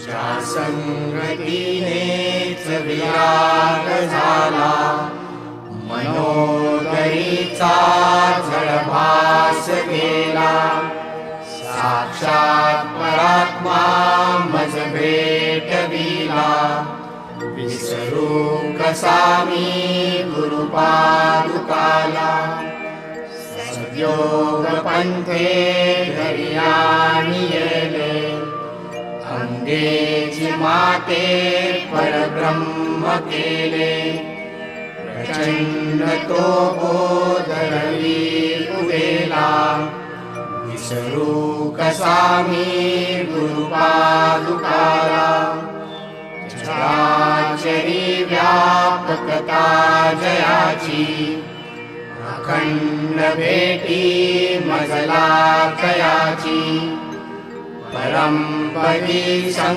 ज्या संगतीनेच विराग झाला, मनोदरीचा जळभास गेला. साक्षात परात्मा मज भेटविला, विसरू कसा मी गुरुपादुकाला. सद्योग पंथे घरियानी येले, अंगेची माते परब्रह्म केले. प्रचंड तो बोधरवी उदेला, विसरू कसा मी गुरुपादुकाला. चराचरी व्यापकता जयाची, अखंड भेटी मजला तयाची. परमपदी